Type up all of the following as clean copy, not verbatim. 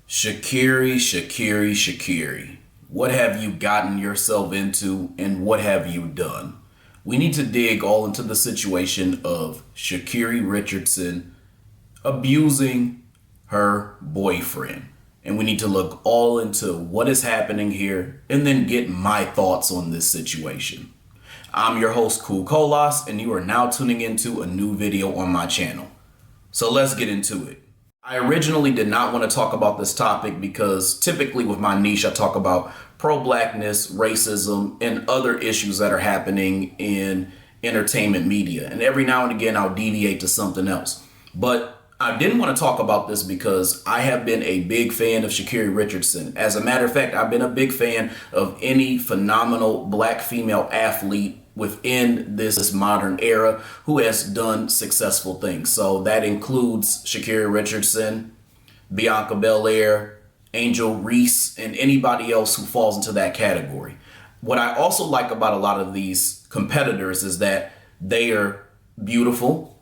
Sha'Carri. What have you gotten yourself into and what have you done? We need to dig all into the situation of Sha'Carri Richardson abusing her boyfriend. And we need to look all into what is happening here and then get my thoughts on this situation. I'm your host, Cool Colas, and you are now tuning into a new video on my channel. So let's get into it. I originally did not want to talk about this topic because typically with my niche, I talk about pro-blackness, racism, and other issues that are happening in entertainment media. And every now and again, I'll deviate to something else. But I didn't want to talk about this because I have been a big fan of Sha'Carri Richardson. As a matter of fact, I've been a big fan of any phenomenal black female athlete within this modern era who has done successful things. So that includes Sha'Carri Richardson, Bianca Belair, Angel Reese, and anybody else who falls into that category. What I also like about a lot of these competitors is that they are beautiful.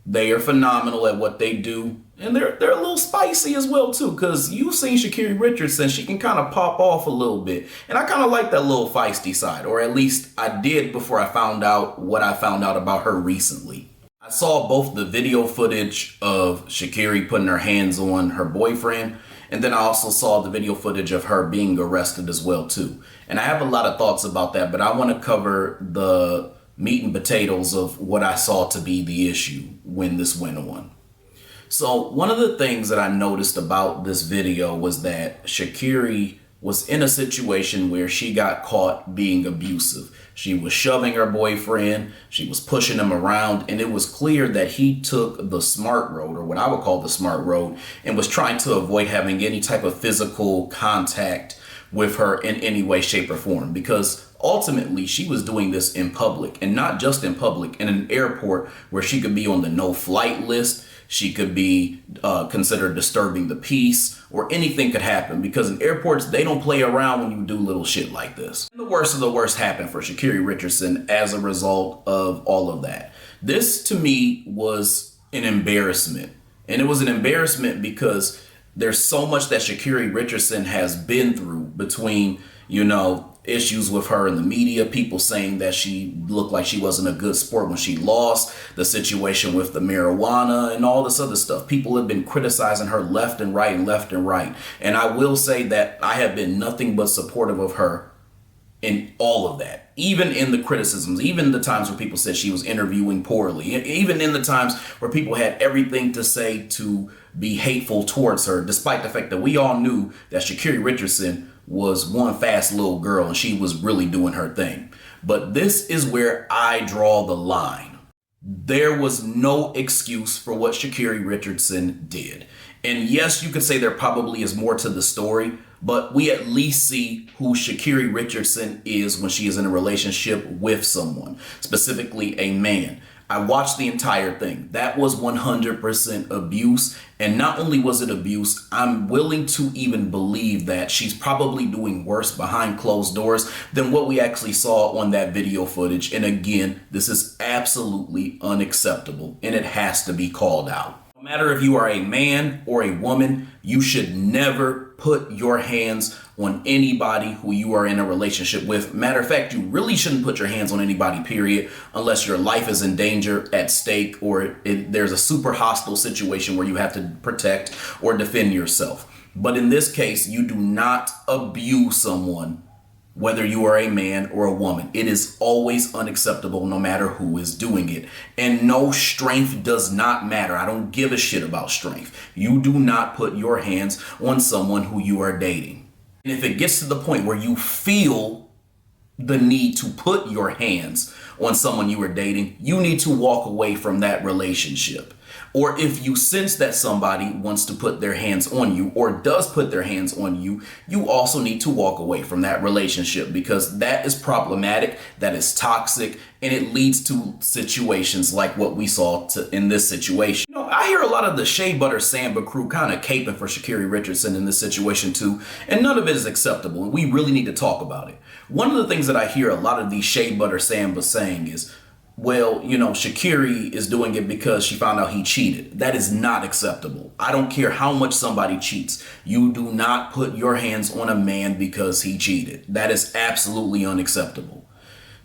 They are phenomenal at what they do, and they're a little spicy as well too, because you've seen Sha'Carri Richardson, she can kind of pop off a little bit, and I kind of like that little feisty side, or at least I did before I found out what I found out about her recently. I saw both the video footage of Sha'Carri putting her hands on her boyfriend, and then I also saw the video footage of her being arrested as well too. And I have a lot of thoughts about that, but I want to cover the meat and potatoes of what I saw to be the issue when this went on. So one of the things that I noticed about this video was that Sha'Carri was in a situation where she got caught being abusive. She was shoving her boyfriend, she was pushing him around, and it was clear that he took the smart road, or what I would call the smart road, and was trying to avoid having any type of physical contact with her in any way, shape, or form, because ultimately she was doing this in public, and not just in public, in an airport where she could be on the no-flight list, she could be considered disturbing the peace, or anything could happen, because in airports, they don't play around when you do little shit like this. And the worst of the worst happened for Sha'Carri Richardson as a result of all of that. This, to me, was an embarrassment. And it was an embarrassment because there's so much that Sha'Carri Richardson has been through between, issues with her in the media, people saying that she looked like she wasn't a good sport when she lost, the situation with the marijuana and all this other stuff. People have been criticizing her left and right and left and right. And I will say that I have been nothing but supportive of her in all of that, even in the criticisms, even the times where people said she was interviewing poorly, even in the times where people had everything to say to be hateful towards her, despite the fact that we all knew that Sha'Carri Richardson was one fast little girl and she was really doing her thing. But this is where I draw the line. There was no excuse for what Sha'Carri Richardson did. And yes, you could say there probably is more to the story, but we at least see who Sha'Carri Richardson is when she is in a relationship with someone, specifically a man. I watched the entire thing. That was 100% abuse. And not only was it abuse, I'm willing to even believe that she's probably doing worse behind closed doors than what we actually saw on that video footage. And again, this is absolutely unacceptable and it has to be called out. No matter if you are a man or a woman, you should never put your hands on anybody who you are in a relationship with. Matter of fact, you really shouldn't put your hands on anybody, period, unless your life is in danger, at stake, or there's a super hostile situation where you have to protect or defend yourself. But in this case, you do not abuse someone, whether you are a man or a woman. It is always unacceptable no matter who is doing it. And no, strength does not matter. I don't give a shit about strength. You do not put your hands on someone who you are dating. And if it gets to the point where you feel the need to put your hands on someone you are dating, you need to walk away from that relationship. Or if you sense that somebody wants to put their hands on you or does put their hands on you, you also need to walk away from that relationship, because that is problematic, that is toxic, and it leads to situations like what we saw in this situation. I hear a lot of the Shea Butter Samba crew kind of caping for Sha'Carri Richardson in this situation too, and none of it is acceptable, and we really need to talk about it. One of the things that I hear a lot of these Shea Butter Samba saying is, well, Sha'Carri is doing it because she found out he cheated. That is not acceptable. I don't care how much somebody cheats. You do not put your hands on a man because he cheated. That is absolutely unacceptable.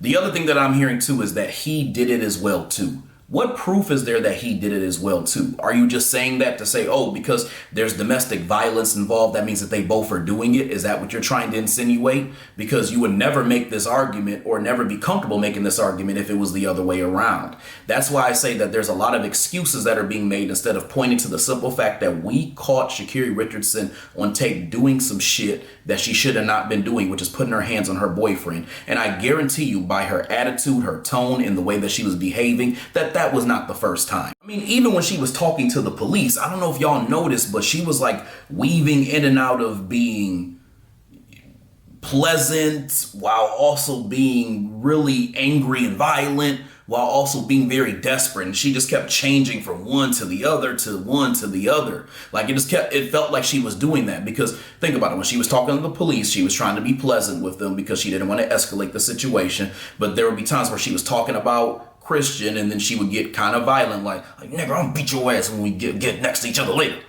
The other thing that I'm hearing too is that he did it as well too. What proof is there that he did it as well too? Are you just saying that to say, oh, because there's domestic violence involved, that means that they both are doing it? Is that what you're trying to insinuate? Because you would never make this argument or never be comfortable making this argument if it was the other way around. That's why I say that there's a lot of excuses that are being made instead of pointing to the simple fact that we caught Sha'Carri Richardson on tape doing some shit that she should have not been doing, which is putting her hands on her boyfriend. And I guarantee you, by her attitude, her tone, and the way that she was behaving, that was not the first time. I mean, even when she was talking to the police, I don't know if y'all noticed, but she was like weaving in and out of being pleasant while also being really angry and violent, while also being very desperate. And she just kept changing from one to the other to one to the other. Like it felt like she was doing that because think about it. When she was talking to the police, she was trying to be pleasant with them because she didn't want to escalate the situation. But there would be times where she was talking about Christian and then she would get kind of violent, like nigga, I'm gonna beat your ass when we get next to each other later.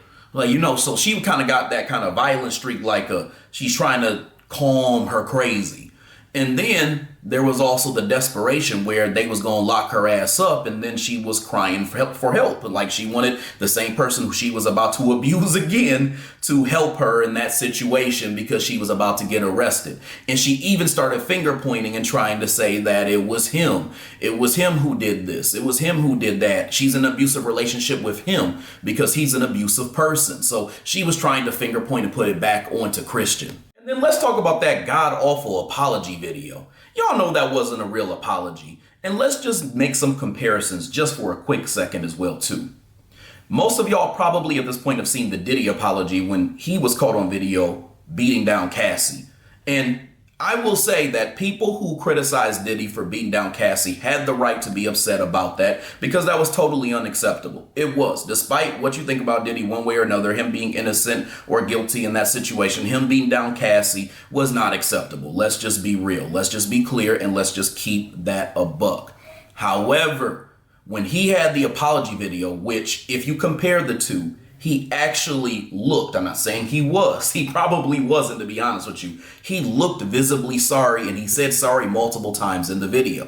So she kind of got that kind of violent streak, like she's trying to calm her crazy. And then there was also the desperation where they was going to lock her ass up, and then she was crying for help. Like she wanted the same person who she was about to abuse again to help her in that situation because she was about to get arrested. And she even started finger pointing and trying to say that it was him. It was him who did this. It was him who did that. She's in an abusive relationship with him because he's an abusive person. So she was trying to finger point and put it back onto Christian. And then let's talk about that god-awful apology video. Y'all know that wasn't a real apology. And let's just make some comparisons just for a quick second as well, too. Most of y'all probably at this point have seen the Diddy apology when he was caught on video beating down Cassie. And I will say that people who criticized Diddy for beating down Cassie had the right to be upset about that because that was totally unacceptable. It was. Despite what you think about Diddy one way or another, him being innocent or guilty in that situation, him beating down Cassie was not acceptable. Let's just be real. Let's just be clear and let's just keep that a buck. However, when he had the apology video, which if you compare the two, he actually looked, I'm not saying he was, he probably wasn't to be honest with you. He looked visibly sorry and he said sorry multiple times in the video.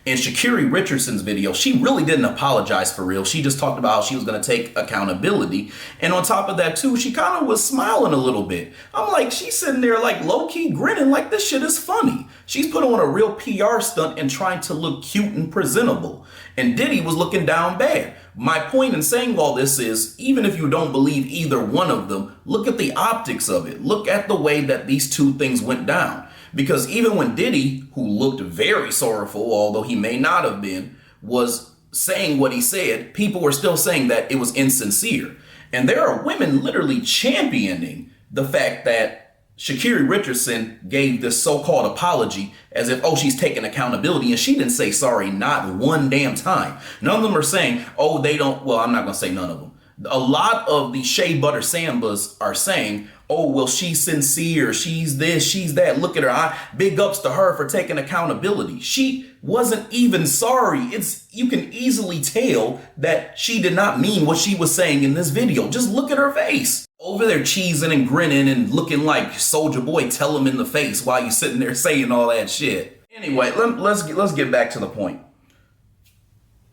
In Sha'Carri Richardson's video, she really didn't apologize for real. She just talked about how she was going to take accountability. And on top of that too, she kind of was smiling a little bit. I'm like, she's sitting there like low-key grinning like this shit is funny. She's put on a real PR stunt and trying to look cute and presentable. And Diddy was looking down bad. My point in saying all this is, even if you don't believe either one of them, look at the optics of it. Look at the way that these two things went down. Because even when Diddy, who looked very sorrowful, although he may not have been, was saying what he said, people were still saying that it was insincere. And there are women literally championing the fact that Sha'Carri Richardson gave this so-called apology as if, oh, she's taking accountability, and she didn't say sorry not one damn time. None of them are saying, oh, they don't, well, I'm not going to say none of them. A lot of the Shea Butter Sambas are saying, oh, well, she's sincere, she's this, she's that, look at her, big ups to her for taking accountability. She wasn't even sorry. You can easily tell that she did not mean what she was saying in this video. Just look at her face. Over there cheesing and grinning and looking like Soulja Boy, tell him in the face while you're sitting there saying all that shit. Anyway, let's get back to the point.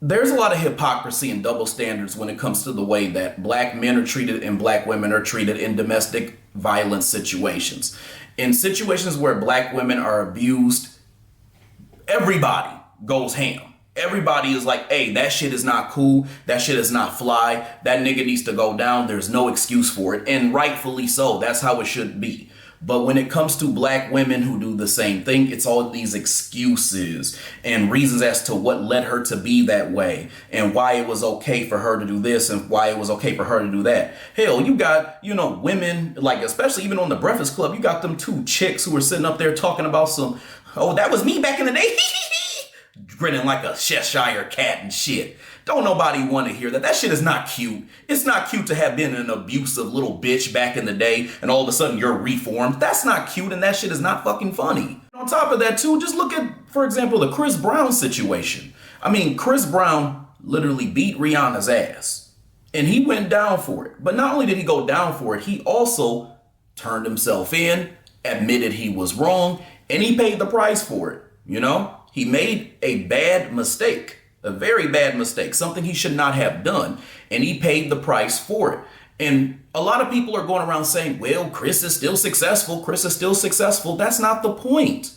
There's a lot of hypocrisy and double standards when it comes to the way that black men are treated and black women are treated in domestic violence situations. In situations where black women are abused, everybody goes ham. Everybody is like, hey, that shit is not cool. That shit is not fly. That nigga needs to go down. There's no excuse for it. And rightfully so. That's how it should be. But when it comes to black women who do the same thing, it's all these excuses and reasons as to what led her to be that way and why it was okay for her to do this and why it was okay for her to do that. Hell, you got, women, like especially even on the Breakfast Club, you got them two chicks who were sitting up there talking about some, oh, that was me back in the day. Grinning like a Cheshire cat and shit. Don't nobody want to hear that. That shit is not cute. It's not cute to have been an abusive little bitch back in the day and all of a sudden you're reformed. That's not cute and that shit is not fucking funny. On top of that too, just look at, for example, the Chris Brown situation. I mean, Chris Brown literally beat Rihanna's ass and he went down for it. But not only did he go down for it, he also turned himself in, admitted he was wrong, and he paid the price for it. You know, he made a bad mistake, a very bad mistake, something he should not have done. And he paid the price for it. And a lot of people are going around saying, well, Chris is still successful. Chris is still successful. That's not the point.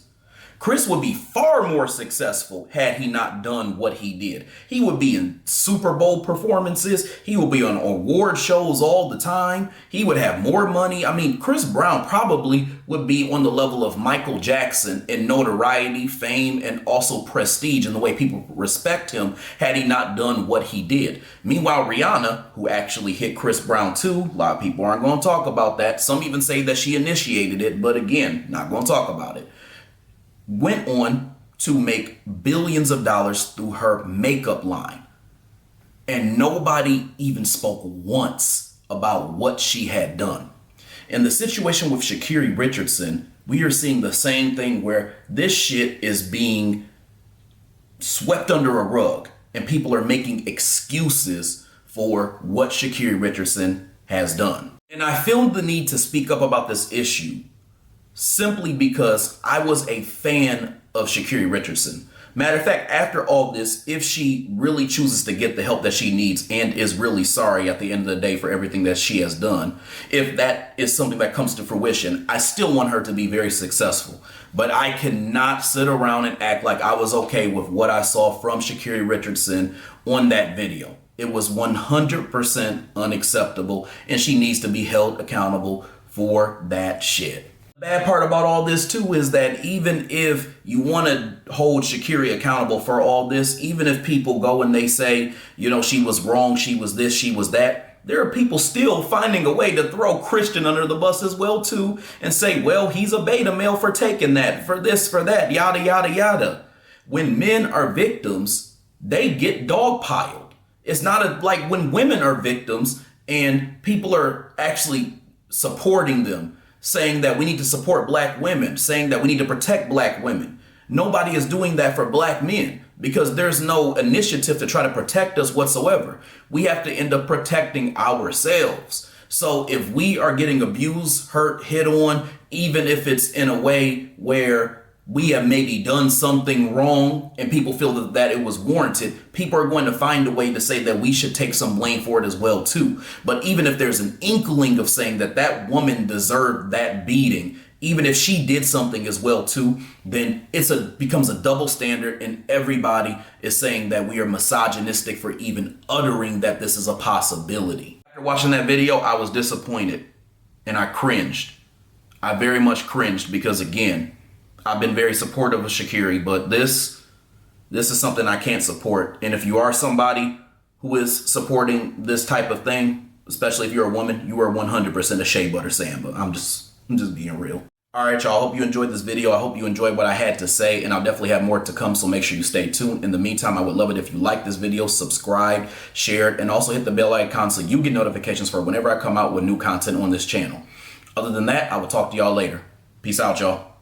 Chris would be far more successful had he not done what he did. He would be in Super Bowl performances. He would be on award shows all the time. He would have more money. I mean, Chris Brown probably would be on the level of Michael Jackson in notoriety, fame, and also prestige in the way people respect him had he not done what he did. Meanwhile, Rihanna, who actually hit Chris Brown too, a lot of people aren't going to talk about that. Some even say that she initiated it, but again, not going to talk about it. Went on to make billions of dollars through her makeup line. And nobody even spoke once about what she had done. In the situation with Sha'Carri Richardson, we are seeing the same thing where this shit is being swept under a rug and people are making excuses for what Sha'Carri Richardson has done. And I feel the need to speak up about this issue simply because I was a fan of Sha'Carri Richardson. Matter of fact, after all this, if she really chooses to get the help that she needs and is really sorry at the end of the day for everything that she has done, if that is something that comes to fruition, I still want her to be very successful. But I cannot sit around and act like I was okay with what I saw from Sha'Carri Richardson on that video. It was 100% unacceptable, and she needs to be held accountable for that shit. The bad part about all this too is that even if you want to hold Sha'Carri accountable for all this, even if people go and they say, you know, she was wrong, she was this, she was that, there are people still finding a way to throw Christian under the bus as well too and say, well, he's a beta male for taking that, for this, for that, yada, yada, yada. When men are victims, they get dogpiled. It's not like when women are victims and people are actually supporting them, saying that we need to support black women, saying that we need to protect black women. Nobody is doing that for black men because there's no initiative to try to protect us whatsoever. We have to end up protecting ourselves. So if we are getting abused, hurt, hit on, even if it's in a way where we have maybe done something wrong and people feel that it was warranted, people are going to find a way to say that we should take some blame for it as well too. But even if there's an inkling of saying that that woman deserved that beating, even if she did something as well too, then becomes a double standard and everybody is saying that we are misogynistic for even uttering that this is a possibility. After watching that video, I was disappointed and I cringed. I very much cringed because again, I've been very supportive of Sha'Carri, but this is something I can't support. And if you are somebody who is supporting this type of thing, especially if you're a woman, you are 100% a Shea Butter Samba. I'm just being real. All right, y'all. I hope you enjoyed this video. I hope you enjoyed what I had to say, and I'll definitely have more to come, so make sure you stay tuned. In the meantime, I would love it if you like this video, subscribe, share it, and also hit the bell icon so you get notifications for whenever I come out with new content on this channel. Other than that, I will talk to y'all later. Peace out, y'all.